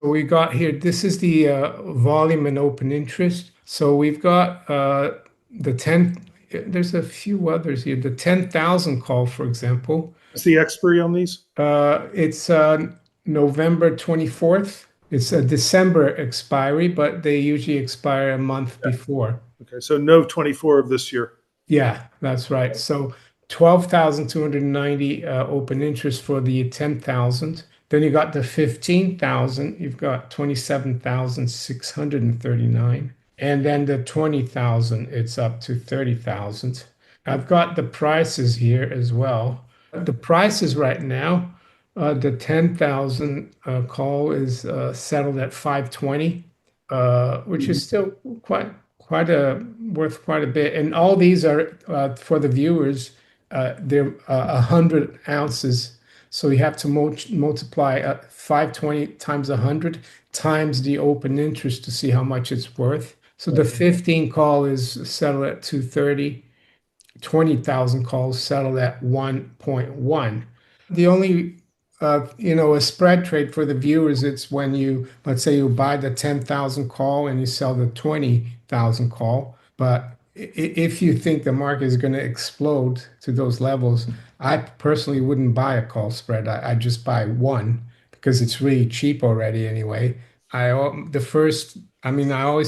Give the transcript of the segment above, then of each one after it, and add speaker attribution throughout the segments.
Speaker 1: We got here, this is the volume and open interest. So we've got the 10, there's a few others here. The 10,000 call, for example,
Speaker 2: What's the expiry on these?
Speaker 1: it's November 24th. It's a December expiry, but they usually expire a month before.
Speaker 2: Okay, so no 24 of this year.
Speaker 1: Yeah, that's right. So 12,290 open interest for the 10,000. Then you got the 15,000, you've got 27,639. And then the 20,000, it's up to 30,000. I've got the prices here as well. The prices right now, the 10,000 call is settled at 520, which is still quite a worth quite a bit. And all these are for the viewers, they're 100 ounces. So you have to multiply 520 times 100 times the open interest to see how much it's worth. So the 15 call is settled at 230. 20,000 calls settled at 1.1. The only a spread trade for the viewers, it's when you, let's say you buy the 10,000 call and you sell the 20,000 call. But if you think the market is going to explode to those levels, I personally wouldn't buy a call spread. I just buy one because it's really cheap already anyway. I always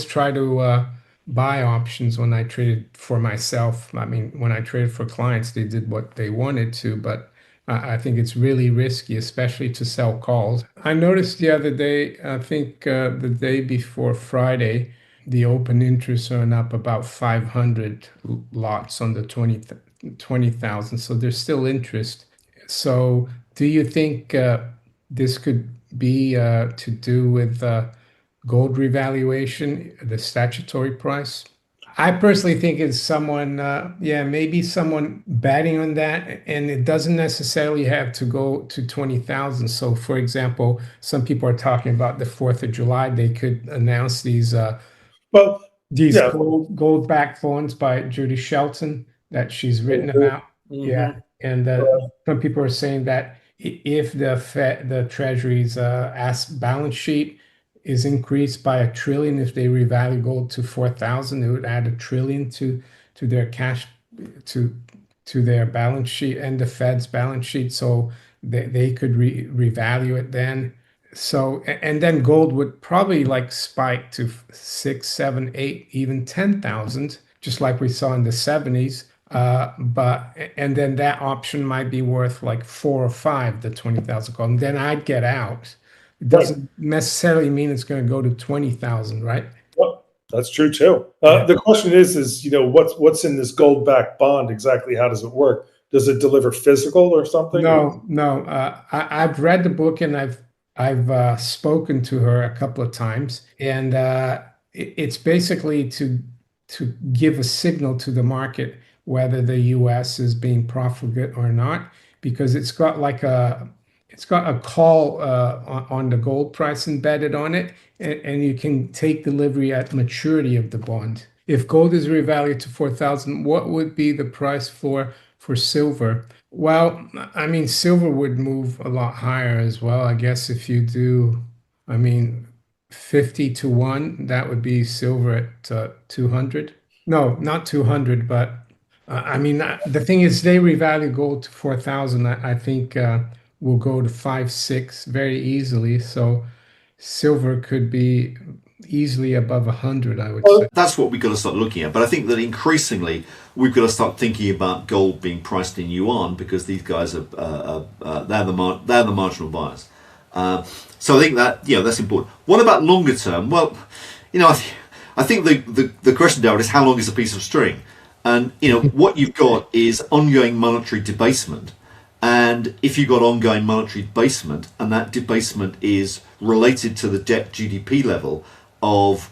Speaker 1: try to buy options when I traded for myself. I mean, when I traded for clients, they did what they wanted to, but I think it's really risky, especially to sell calls. I noticed the other day, I think the day before Friday, the open interest are up about 500 lots on the 20,000. So there's still interest. So do you think this could be to do with gold revaluation, the statutory price? I personally think it's someone, maybe someone betting on that, and it doesn't necessarily have to go to 20,000. So, for example, some people are talking about the 4th of July. They could announce these
Speaker 2: Well,
Speaker 1: these
Speaker 2: yeah.
Speaker 1: gold-backed bonds by Judy Shelton that she's written about. Yeah, and some people are saying that if the Treasury's balance sheet is increased by $1 trillion, if they revalue gold to 4,000, it would add $1 trillion to their cash to their balance sheet and the Fed's balance sheet, so they could revalue it then. So and then gold would probably like spike to 6, 7, 8, even 10,000, just like we saw in the 70s. And then that option might be worth like 4 or 5, the 20,000 gold. And then I'd get out. It doesn't necessarily mean it's going to go to 20,000, right?
Speaker 2: Well, that's true too. The question is what's in this gold-backed bond exactly? How does it work? Does it deliver physical or something?
Speaker 1: No. I've read the book and I've spoken to her a couple of times, and it's basically to give a signal to the market whether the U.S. is being profligate or not, because it's got a call on the gold price embedded on it, and you can take delivery at maturity of the bond. If gold is revalued to 4,000, what would be the price for silver? Well, I mean, silver would move a lot higher as well. I guess if you do, 50 to 1, that would be silver at 200. No, not 200, but the thing is, they revalue gold to 4,000. I think will go to 5, 6 very easily. So silver could be easily above 100, I would say.
Speaker 3: That's what we've got to start looking at. But I think that increasingly we've got to start thinking about gold being priced in yuan, because these guys are they're the marginal buyers. So I think that that's important. What about longer term? Well, I think the question, Darren, is how long is a piece of string? And what you've got is ongoing monetary debasement. And if you've got ongoing monetary debasement, and that debasement is related to the debt-GDP level of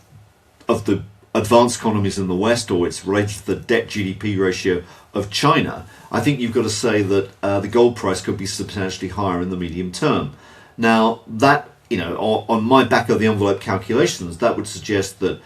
Speaker 3: the advanced economies in the West, or it's related to the debt-GDP ratio of China, I think you've got to say that the gold price could be substantially higher in the medium term. Now, that, on my back-of-the-envelope calculations, that would suggest that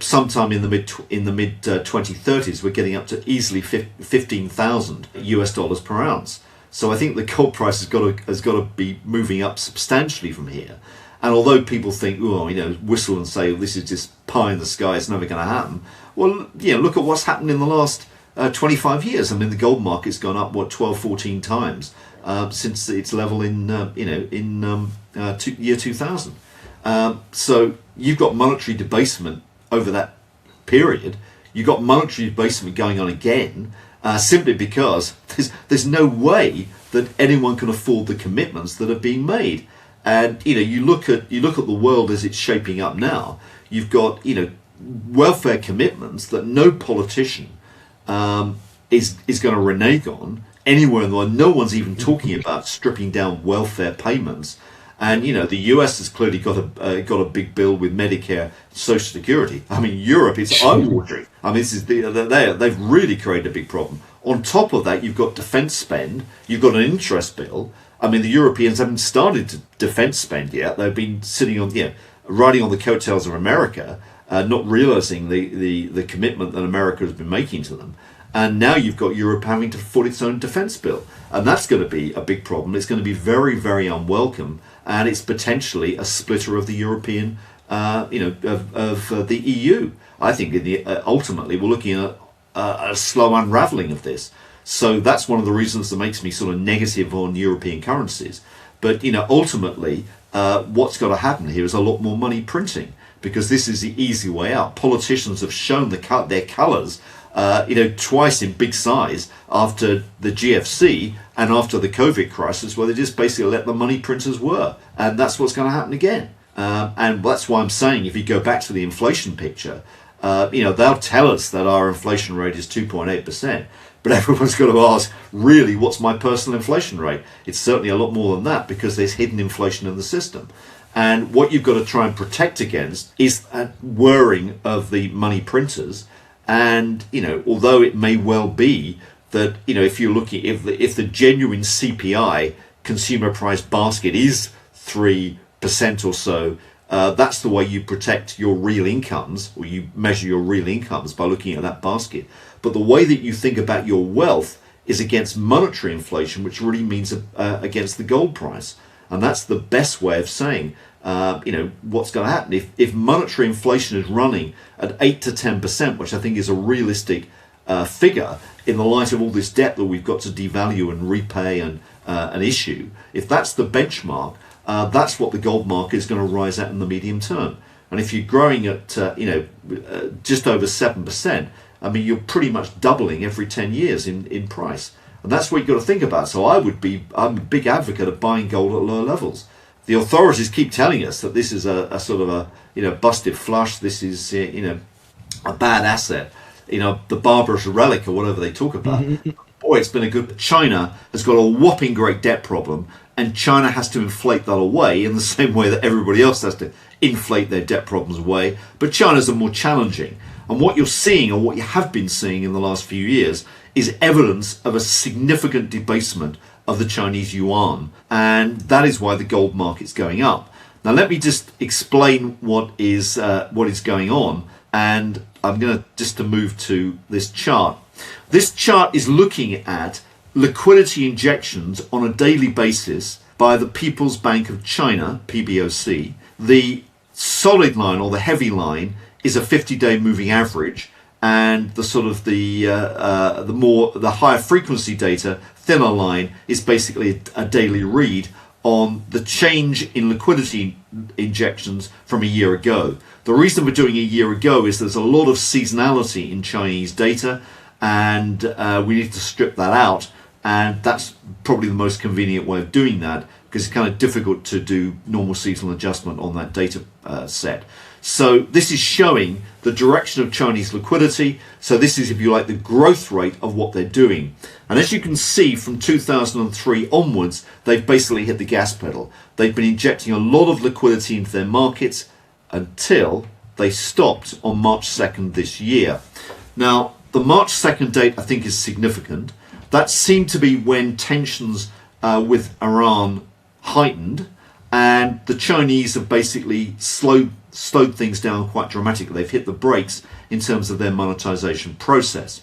Speaker 3: sometime in the mid 2030s, we're getting up to easily $15,000 per ounce. So I think the gold price has got to be moving up substantially from here. And although people think, oh, whistle and say, this is just pie in the sky, it's never going to happen. Well, look at what's happened in the last 25 years. I mean, the gold market's gone up, 12, 14 times since its level in year 2000. So you've got monetary debasement over that period. You've got monetary debasement going on again, simply because there's no way that anyone can afford the commitments that are being made. And you look at the world as it's shaping up now. You've got welfare commitments that no politician is going to renege on anywhere in the world. No one's even talking about stripping down welfare payments. And the US has clearly got a big bill with Medicare, Social Security. I mean, Europe, it's eye-watering. I mean, they've really created a big problem. On top of that, you've got defence spend. You've got an interest bill. I mean, the Europeans haven't started to defence spend yet. They've been sitting on, riding on the coattails of America, not realising the commitment that America has been making to them. And now you've got Europe having to foot its own defence bill. And that's going to be a big problem. It's going to be very, very unwelcome. And it's potentially a splitter of the European, of the EU. I think ultimately we're looking at a slow unravelling of this. So that's one of the reasons that makes me sort of negative on European currencies. But ultimately, what's got to happen here is a lot more money printing, because this is the easy way out. Politicians have shown their colours, twice in big size after the GFC and after the COVID crisis, where they just basically let the money printers work. And that's what's going to happen again. And that's why I'm saying, if you go back to the inflation picture, they'll tell us that our inflation rate is 2.8%. But everyone's got to ask, really, what's my personal inflation rate? It's certainly a lot more than that, because there's hidden inflation in the system. And what you've got to try and protect against is that whirring of the money printers. And, although it may well be that, if you're looking, if the genuine CPI consumer price basket is 3% or so, that's the way you protect your real incomes, or you measure your real incomes by looking at that basket. But the way that you think about your wealth is against monetary inflation, which really means against the gold price. And that's the best way of saying, what's going to happen. If monetary inflation is running at 8 to 10%, which I think is a realistic figure in the light of all this debt that we've got to devalue and repay and issue, if that's the benchmark, that's what the gold market is going to rise at in the medium term. And if you're growing at just over 7%, I mean, you're pretty much doubling every 10 years in price. And that's what you've got to think about. So I'm a big advocate of buying gold at lower levels. The authorities keep telling us that this is a sort of a busted flush. This is a bad asset. The barbarous relic or whatever they talk about. Boy, it's been a good. China has got a whopping great debt problem, and China has to inflate that away in the same way that everybody else has to inflate their debt problems away. But China's are more challenging. And what you're seeing, or what you have been seeing in the last few years, is evidence of a significant debasement of the Chinese yuan. And that is why the gold market's going up. Now, let me just explain what is going on. And I'm going to move to this chart. This chart is looking at liquidity injections on a daily basis by the People's Bank of China, PBOC. The solid line, or the heavy line, is a 50-day moving average, and the sort of the higher frequency data, thinner line, is basically a daily read on the change in liquidity injections from a year ago. The reason we're doing a year ago is there's a lot of seasonality in Chinese data, and we need to strip that out, and that's probably the most convenient way of doing that, because it's kind of difficult to do normal seasonal adjustment on that data set. So this is showing the direction of Chinese liquidity. So this is, if you like, the growth rate of what they're doing. And as you can see, from 2003 onwards, they've basically hit the gas pedal. They've been injecting a lot of liquidity into their markets until they stopped on March 2nd this year. Now, the March 2nd date, I think, is significant. That seemed to be when tensions with Iran heightened, and the Chinese have basically slowed things down quite dramatically. They've hit the brakes in terms of their monetization process.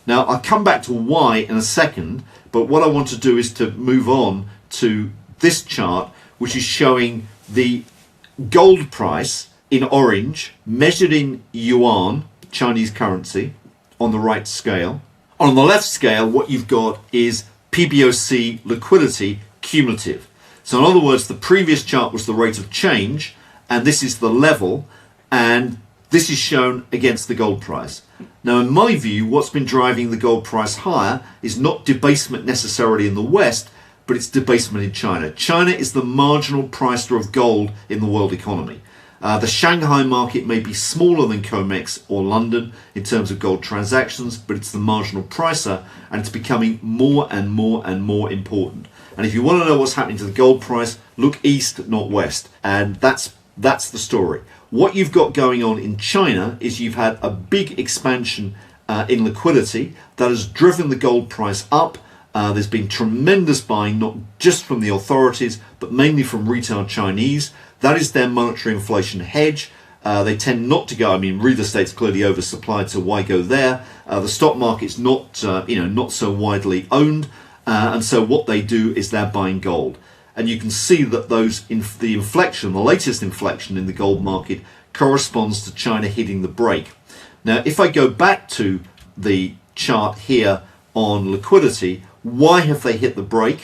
Speaker 3: Now, I'll come back to why in a second, but what I want to do is to move on to this chart, which is showing the gold price in orange, measured in yuan, Chinese currency, on the right scale. On the left scale, what you've got is PBOC liquidity cumulative. So in other words, the previous chart was the rate of change, and this is the level, and this is shown against the gold price. Now, in my view, what's been driving the gold price higher is not debasement necessarily in the West, but it's debasement in China. China is the marginal pricer of gold in the world economy. The Shanghai market may be smaller than COMEX or London in terms of gold transactions, but it's the marginal pricer, and it's becoming more and more and more important. And if you want to know what's happening to the gold price, look east, not west. And that's the story. What you've got going on in China is you've had a big expansion in liquidity that has driven the gold price up. There's been tremendous buying, not just from the authorities, but mainly from retail Chinese. That is their monetary inflation hedge. They tend not to go. I mean, real estate's clearly oversupplied, so why go there? The stock market's not so widely owned, and so what they do is they're buying gold. And you can see that the latest inflection in the gold market corresponds to China hitting the brake. Now, if I go back to the chart here on liquidity, why have they hit the brake?